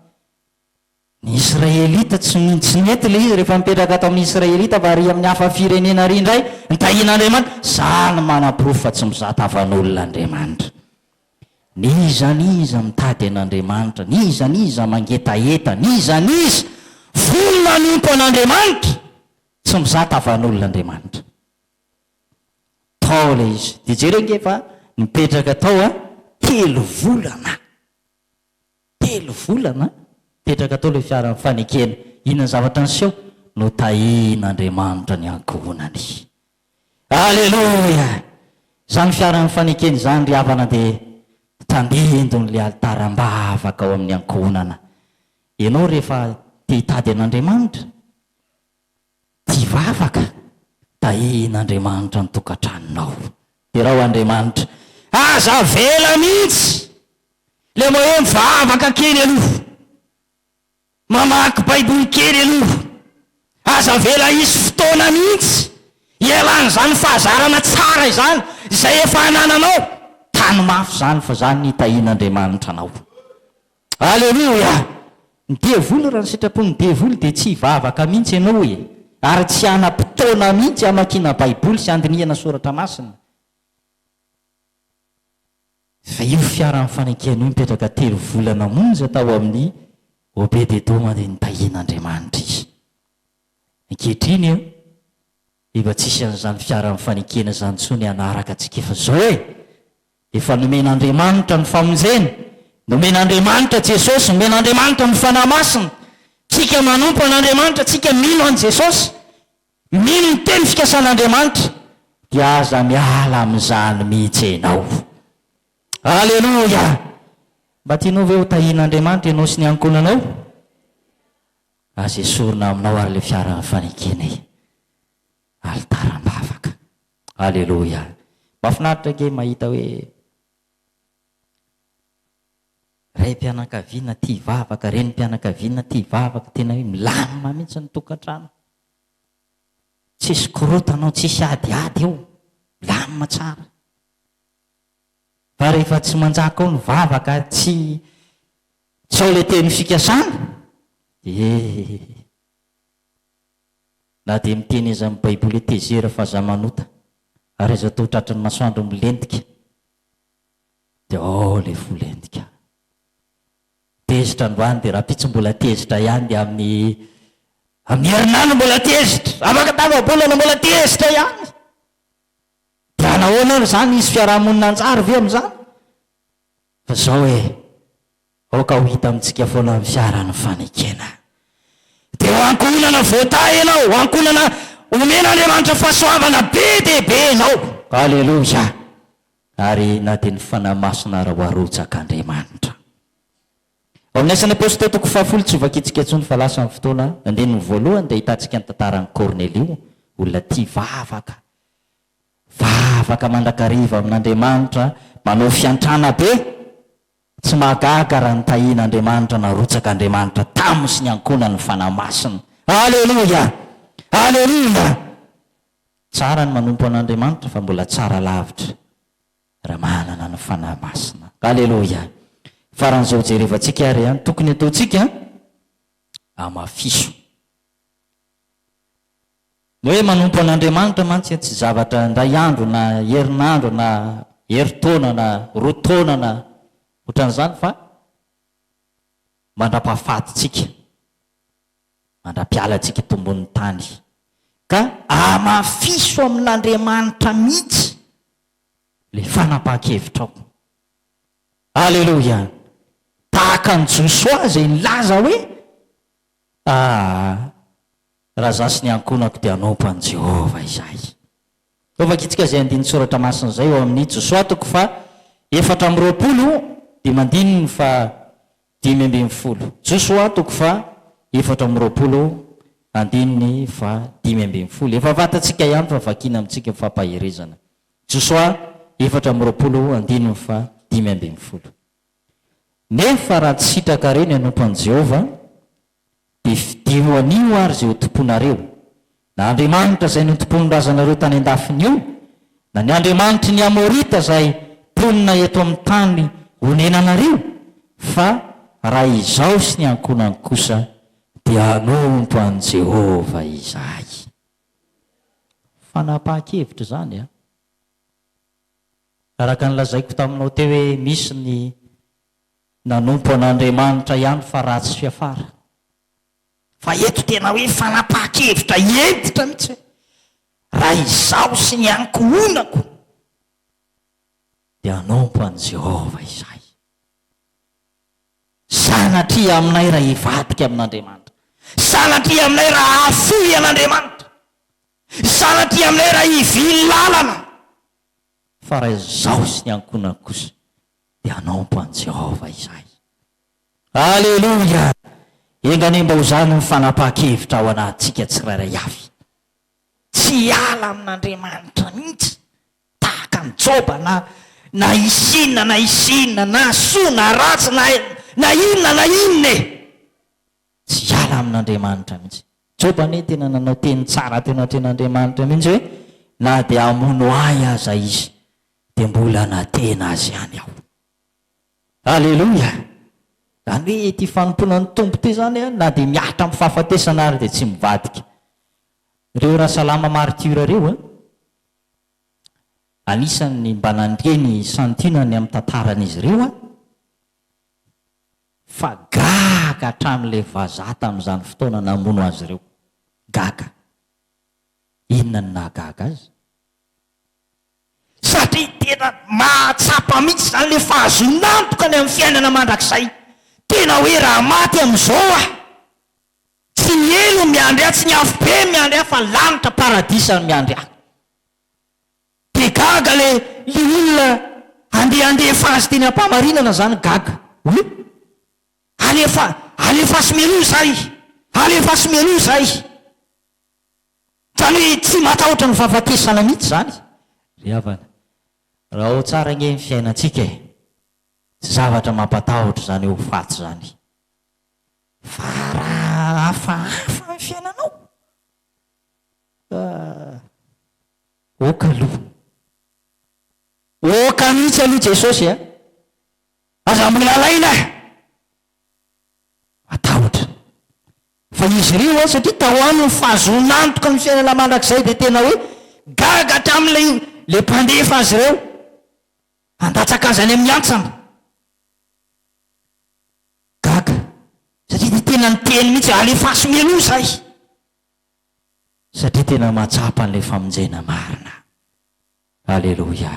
ny israelita tsy nety le izy rehefa mipetraka ato amin'ny israelita fa ary amin'ny hafa firenena ry indray nitahian'Andriamanitra. Zany manam-porofo fa tsy mizatavan'olon'Andriamanitra. Nizaniza mitady an'Andriamanitra, nizaniza mangetaeta, nizaniza volona nompo an'Andriamanitra, tsy mizata avan'olon'Andriamanitra. Tao le izy. Dia jerenge fa mipetraka tao 3 volana. 3 volana mipetraka tao le fiara fanekena. Inona zavatra niseho? No tahian'Andriamanitra ny ankonany. Aleluia! Zany fiara fanekena zany ry havana dia tandendon'le altaram-bavaka ao amin'ny ankonana. Ianao rehefa te hitady an'Andriamanitra, tia vavaka, tahian'Andriamanitra ny tokantranonao. Dia raha ho Andriamanitra, aza vela mihitsy le moa hoe mivavaka kely aloha, mamaky baiboly kely aloha, aza vela isy fotoana mihitsy ialan'izany fahazarana tsara izany izay efa anananao. Tany mafy zany fa zany nitahian'Andriamanitra anao. Aleluia! Ny devoly raha ny sitrapony devoly dia tsy hivavaka mihitsy ianao ary tsy anam-potoana mihitsy amakiana baiboly sy andinihana soratra masina. Fa io fiara fanekena io mipetraka 3 volana monja tao amin'ny Obed-Edoma dia nitahian'Andriamanitra izy. Ankehitriny efa tsisy an'izany fiara fanekena zany intsony anaraka antsika fa zao efa nomen'Andriamanitra ny famonjena, nomen'Andriamanitra Jesosy, nomen'Andriamanitra ny fanahy masina. Tsika manompo an'Andriamanitra, tsika mino an' Jesosy, mino ny teny fikasan'Andriamanitra, dia aza miala amin'izany mihitsy ianao. Aleluia! Mba tianao ve ho tahian'Andriamanitra ianao sy ny ankonanao? Aza esorina aminao ary le fiara fanekena altaram-bavaka. Aleluia! Mahafinaritra ke mahita hoe ray mpianakaviana tia vavaka, reny mpianakaviana tia vavaka, tena hoe milamina mihitsy ny tokantrano. Tsisy korotanao, tsisy adiady eo, milamina tsara. Fa rehefa tsy manjaka ao ny vavaka, tsy ao le teny fikasana, na dia miteny izy amin'ny baiboly tezera fa za manota ary izy atao tratran'ny masoandro milentika dia le volentika. Tezitra androany dia raha pitsy mbola tezitra ihany dia amin'ny herinandro mbola tezitra, afaka tava-bolana mbola tezitra ihany. Dia nahoana ary zany isy fiarahamonina anjara ve amin'izany? Fa zao aoka ho hita amintsika foana amin'ny fiarany fanekena. Dia ho ankonana voatay ianao, ho ankonana omen'Andriamanitra fahasoavana be dia be ianao. Aleluia! Ary na dia ny fanahy masina raha ho arotsak'Andriamanitra. Ao amin'ny Asan'ny Apôstôly toko 7 tsy vakitsika intsony fa lasa amin'ny fotoana andehan'ny voalohany dia hitantsika ny tantaran'i Kornelio, olona tia vavaka. Vavaka mandrakariva amin'Andriamanitra, manao fiantrana be, tsy mahagaga raha nitahian'Andriamanitra narotsak'Andriamanitra taminy sy ny ankonany fanahy masina. Aleluia! Aleluia! Tsara ny manompo an'Andriamanitra fa mbola tsara lavitra raha manana ny fanahy masina. Aleluia! Faran'izao jerevantsika ary tokony ataontsika amafiso. Hoe manompo an'Andriamanitra mantsy tsy zavatra indray andro na herinandro na heritaona na roataona na ohatran'izany fa mandra-pahafatitsika, mandra-pialatsika tombon'ny tany ka amafiso amin'Andriamanitra mihitsy le fanapahan-kevitrao. Aleluia! Tahaka ny Josoa izay nilaza hoe raha za sy ny ankonako dia hanompo an' Jehova izahay. Vakitsika izay andiny soratra masina izay eo amin'ny Josoa toko 4:20 dia mandininy fa 5:20. Josoa toko 4:20 andininy fa 5:20. Efa fantatsika ihany fa vakina amintsika fampahirizana. Josoa 4:20 andininy fa 5:20. Nefa raha tsy sitraka reny hanompo an' Jehova dia fidio anio ary zay ho tomponareo na Andriamanitra zay notomponondrazanareo tany an-dafiny io na ny Andriamanitra ny Amorita zay ponina eto amin'ny tany honenanareo fa raha izao sy ny ankonany kosa dia anompo an' Jehova izay. Fanapahan-kevitra zany a araka nylazaiko taminao teo hoe misy ny nanompo an'Andriamanitra ihany fa ratsy fiafara fa eto tena hoe fanapahan-kevitra entitra mihitsy raha izao sy ny ankohonako dia anompo an' Jehova izay. Sanatria aminay raha hivadika amin'Andriamanitra, sanatria aminay raha hafoy an'Andriamanitra, sanatria aminay raha hivily lalana fa raha izao sy ny ankonana kosa dia anompo an' Jehova izay. Aleluia. Engany mba ho zany ny fanapahan-kevitra ao anatsika tsirairay avy. Tsy ala amin'Andriamanitra mihitsy tahaka ny Joba na isinina na soa na ratsy na inona tsy ala amin'Andriamanitra mihitsy. Joba ne tena nanao teny tsara tena ten'Andriamanitra mihitsy hoe na dia amono ahy aza izy dia mbola natena azy ihany aho. Aleluia. Zany hoe ty fanompona ny tompo ty zany a na dia miatra amin'ny fahafatesana ary dia tsy mivadika. Ireo raha salama martyra reo anisany mba nandreny santinany amin'ny tantaran'izy ireo fa gaga hatramin'ilay vazaha tamin'izany fotoana namono azy ireo. Gaga. Inona ny nahagaga azy? Satria tena mahatsapa mihitsy zany le fahazonantoka ny amin'ny fiainana mandrakizay. Tena hoe raha maty amin'izao tsy ny elo miandry tsy ny afo be miandry fa lanitra paradisa miandry ahy. Dia gaga le olona andeha azy teny ampamarinana zany gaga. Alefa sy meloa zay. Zany hoe tsy matahotra ny fahafatesana mihitsy zany. Ry havana, raha ao tsara nge ny fiainantsika tsy zavatra mampatahotra zany ho faty zany. Fa raha hafahafa ny fiainanao oka aloha. Oka mihitsy aloha Jesosy aza amin'ny alaina matahotra. Fa izy ireo satria tahoany ny fahazonantoka ny fiainana mandrakizay dia tena hoe gaga hatramin'le mpandefa azy ireo andatsaka azy any amin'ny antsana. Gaga satria dia tena ny teny mihitsy alefasy meloa zay satria tena mahatsapa an'ilay famonjena marina. Aleluia.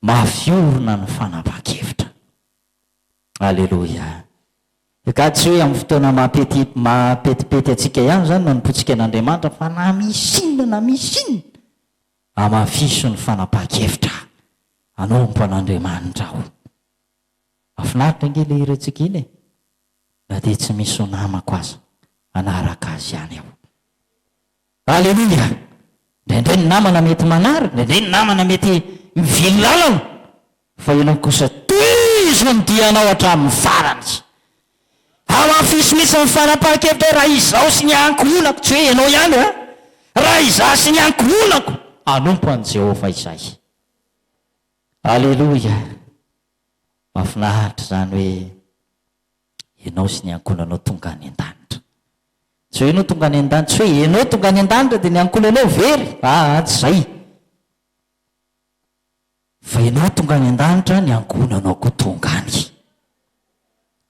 Mafiorina ny fanapahan-kevitra. Aleluia. Ka tsy hoe amin'ny fotoana mapetipety atsika ihany zany manompontsika an'Andriamanitra fa na misinina amafiso ny fanapahan-kevitra anompo an'Andriamanitra aho. Mahafinaritra nge le irentsika iny na dia tsy misy ho namako aza anaraka azy ihany aho. Aleluia. Indraindray ny namana mety manary, indraindray ny namana mety mivily lalana, fa ianao kosa toizo ny dianao hatramin'ny farany. Amafiso mihitsy ny fanapahan-kevitra raha izao sy ny ankohonako, tsy hoe ianao ihany raha izaho sy ny ankohonako anompo an' Jehova izay. Aleluia. Mahafinaritra zany hoe ianao sy ny ankohonanao tonga any an-danitra. Tsy hoe ianao tonga any an-danitra, tsy hoe ianao tonga any an-danitra dia ny ankohonanao very. Tsy zay. Fa ianao tonga any an-danitra, ny ankohonanao koa tonga any.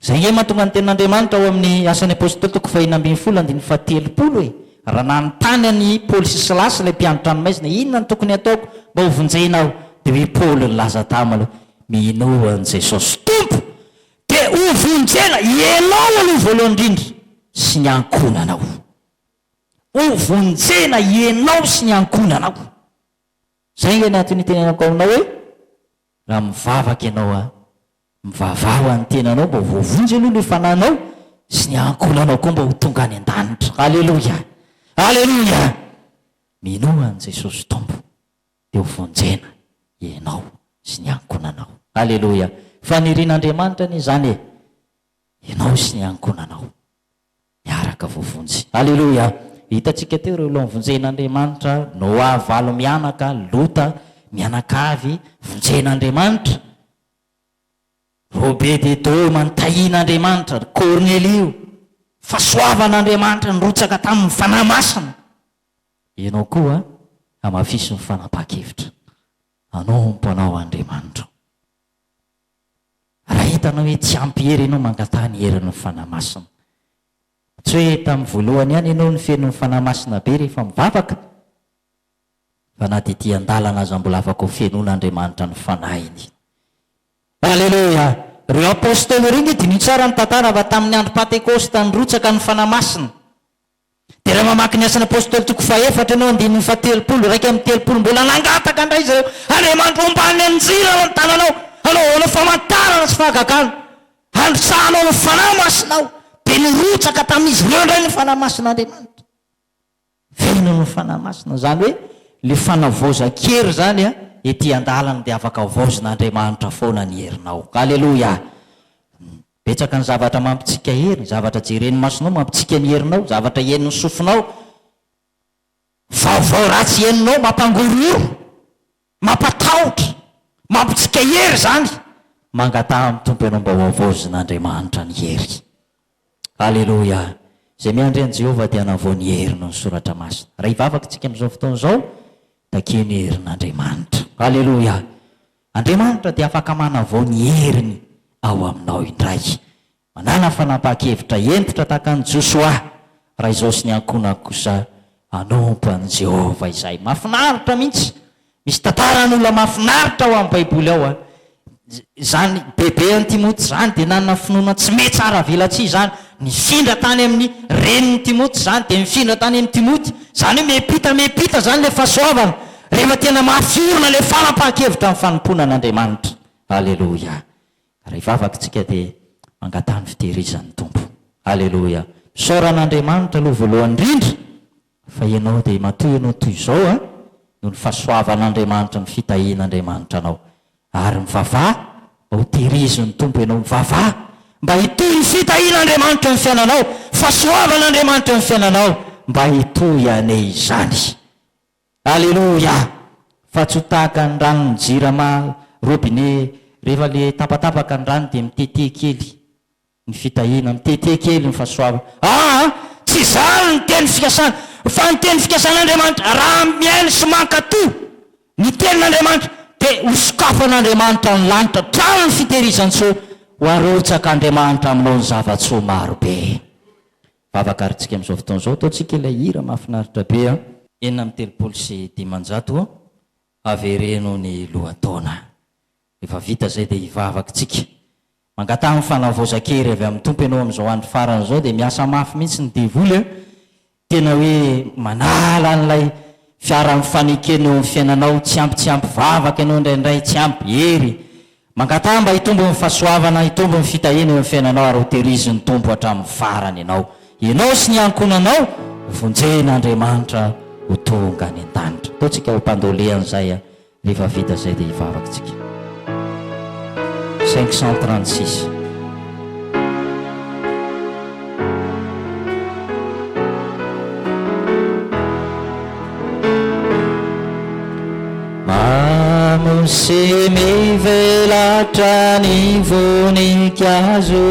Zay nge mahatonga ny tenin'Andriamanitra ao amin'ny asan'ny apôstôly toko 2:17 hoe raha nanontany any Paoly sy Silasy ilay mpianatra anymaizina inona ny tokony ataoko mba ho vonjenao, dia hoe Paoly nilaza tamalo mino an' Jesosy tompo dia ho vonjena ianao aloha voalohany indrindra sy ny ankohonanao. Ho vonjena ianao sy ny ankohonanao. Zay nge natony tenenako aminao hoe raha mivavaka ianao mivavao any tenanao mba voavonjy aloha le fananao sy ny ankohonanao koa mba ho tonga any an-danitra. Aleluia. Aleluia. Minoa an' Jesosy tompo dia ho vonjena ianao sy ny ankohonanao. Aleluia. Fanirian'Andriamanitra ny zany ianao sy ny ankohonanao. miaraka vovonjy. Aleloia. Hitantsika teo reo loha vonjen'Andriamanitra, Noa valo mianaka, Lota mianakavy vonjen'Andriamanitra, Robededo manotahian'Andriamanitra, Kornelio fahasoavan'Andriamanitra nyrotsaka tamin'ny fanahy masina. Ianao koa amafisy ny fanapaha-kevitra, anompo anao Andriamanitra. Raha hitanao hoe tsy ampy hery ianao mangatany herin'ny fanahy masina. Tsy hoe tamin'ny voalohany ihany ianao ny fenon'ny fanahy masina be rehefa mivavaka, fa na dia ity andalana aza mbola afaka ho fenon'Andriamanitra ny fanahiny. Aleluia. Reo apôstôly reny diny tsara ny tantara fa tamin'ny andro Pentekosta nyrotsaka ny fanahy masina. Dia raha mamaky ny asan'ny apôstôly toko faefatra ianao andininy fatelopolo, raika amin'ny telopolo, mbola nangataka indray zareo, Andriamanitra ombany anjira ao ny tananao, anao famantarana sy fahagagana, androsahanao ny fanahy masinao. Dia nirotsaka tamin'izy ireo indray ny fanahy masin'Andriamanitra. Feno ny fanahy masina zany hoe le fanavoza-kery zany a ety andalana dia afaka vozin'Andriamanitra foana ny herinao. Aleloia. Betsaka ny zavatra mampitsika hery, zavatra jeren'ny masonao mampitsika ny herinao, zavatra hen'ny sofinao, vaovao ratsy heninao mampangororo, mampatahotra, mampitsika hery zany. Mangataha amin'ny tompo ianao mba hoavozin'Andriamanitra ny hery. Aleloia. Zay miandry an'i Jehovah dia hanavoa ny heriny ny soratra masina. Raha hivavaka tsika amin'izao fotoana izao, takeo ny herin'Andriamanitra. Aleloia. Andriamanitra dia afaka manavoa ny heriny ao aminao indray. Manana fanapaha-kevitra entitra tahaka ny Josoa. Raha izao sy ny ankohona kosa anompo an'i Jehovah izay. Mahafinaritra mihitsy. Misy tantaran'olona mahafinaritra ao amin'ny Baiboly ao. Zany bebe an'i Timoty zany dia nanana finoana tsy mety tsara velatsy zany. Mifindra tany amin'ny reniny Timoty zany dia mifindra tany amin'ny Timoty. Zany hoe mepita zany le fahasoavana. Rehefa tena mafiorina le fanapaha-kevitra amin'ny fanompoana an'Andriamanitra. Aleloia. Raha hivavaka tsika dia mangatany fitehirizan'ny tompo. Aleloia. Misaoran'Andriamanitra aloha voalohany indrindra fa ianao dia matoy ianao toy izao noho ny fahasoavan'Andriamanitra, ny fitahian'Andriamanitra anao. Ary mivavaha mba ho tehirizon'ny tompo ianao, mivavaha mba hitoy ny fitahian'Andriamanitra ny fiainanao, fahasoavan'Andriamanitra ny fiainanao, mba hitoy ane izany. Aleloia. Fa tsy ho tahaka ny ranony jirama robinet, rehefa le tapatapaka ny rano dia mitete kely ny fitahiana, mitete kely ny fahasoavana. Tsy zany ny teny fikasana, fa ny teny fikasan'Andriamanitra raha miaina sy mankato ny tenin'Andriamanitra dia hosokafan'Andriamanitra ny lanitra trano ny fitehirizan-tsoa ho arotsak'Andriamanitra aminao ny zava-tsoa marobe. Vavaka arytsika amin'izao fotoana izao, ataontsika ilay hira mahafinaritra be enina amin'ny telopolo sy dimanjato avereno ny lohataona. Efa vita zay dia hivavaka tsika. Mangataha ny fanavoza-kery avy amin'ny tompo ianao amin'izao andro farana izao dia miasa mafy mihitsy ny devoly. Tena hoe manala n'ilay fiara mifanekena eo amin'ny fiainanao, tsy ampy vavaka ianao indraindray, tsy ampy hery. Mangataha mba hitombo ny fahasoavana, hitombo ny fitahiana eo amin'ny fiainanao ary ho tehirizon'ny tompo hatramin'ny farany ianao. Ianao sy ny ankonanao vonjen'Andriamanitra ho tonga any an-danitra. Ataontsika ho mpandolean'izay rehefa vita zay dia hivavaka tsika. 536. Mamosy mivelatra ny voninkazo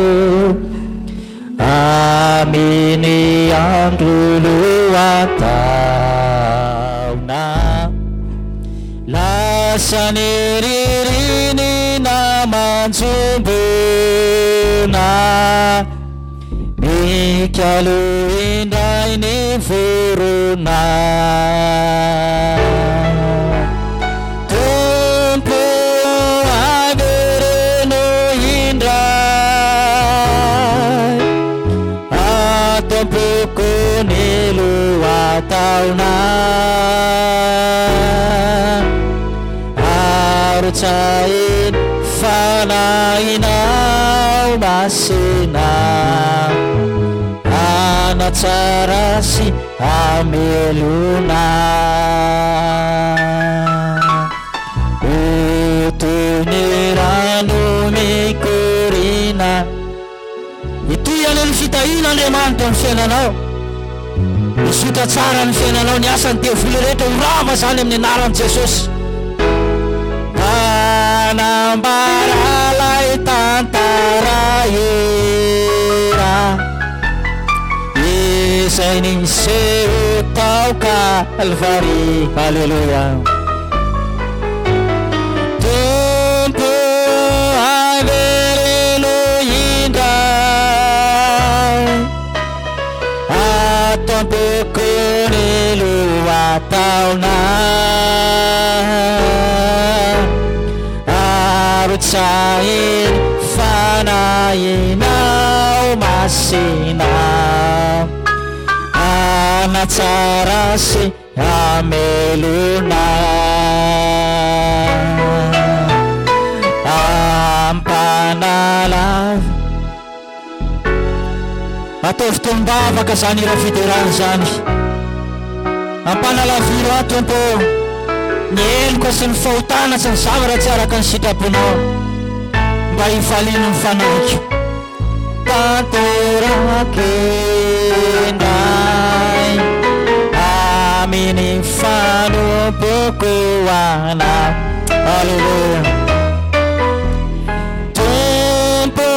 amin'ny andro lohataona, lasa ny ririny na manjombona, mikalo indray ny vorona. Tompo avereno indray, atompoko ny lohataona, arotsainy fanahinao masina, anatsara sy amelona. Toy ny rano mikorina, itoy ane ny fitahiana n'andriamanitra ny fiainanao, misotra tsara ny fiainanao, ny asany devoly rehetra horama zany amin'ny anaran'i Jesosy. Anambaralay tantara era izay niseho tao Kalvary. Halleluja. Tompo avereno indray atampoko ny loataonay arotsainy fanahinao masina anatsara sy amelona ampanala atao fotoam-bavaka zany raha fiderany zany ampanalaviro aho tompo ny eloka sy ny fahotana sy ny zavatra tsy araka ny sitraponao mba hifaliano ny fanaiko tanterakendray aminy fanompoko ana. Halleluja. Tompo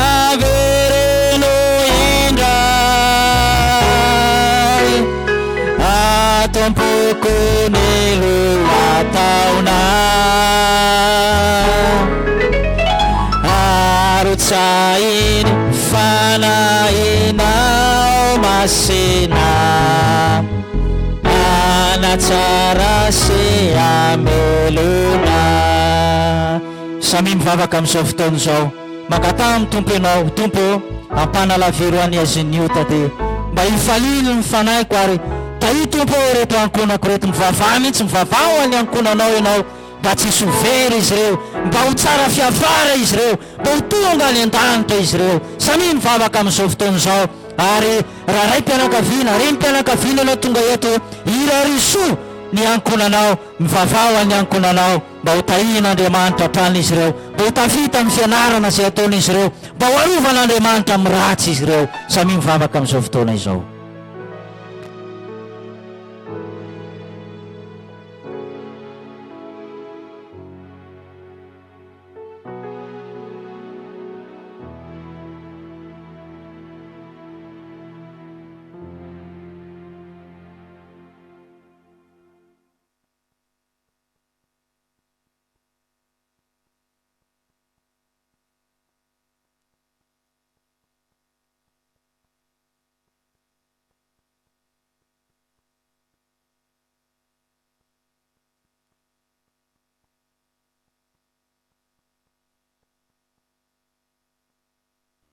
avereno indray atampoko ny loataonay arotsainy fanahinao masina anatsara sy amelona. Samy mivavaka amin'izao fotoana izao mangatamy tompo ianao, tompo ampanalaviro any azin'io tate mba hifalino ny fanaiko ary tahi tompo reto ankonako reto mivavah mihitsy mivavah ho any ankonanao ianao mba tsy sovery izy reo, mba ho tsara fiavara izy reo, mba ho tonga any an-danitra izy reo. Samy mivavaka amin'izao fotoana izao ary raha ray mpianakaviana reny mpianakaviana anao tonga eto irariso ny ankonanao mivavah ho any ankonanao mba ho tahin'Andriamanitra hatrany izy reo, mba ho tafita amin'ny fianarana izay ataon'izy reo, mba ho arovana Andriamanitra amin'ny ratsy izy reo. Samy mivavaka amin'izao fotoana izao.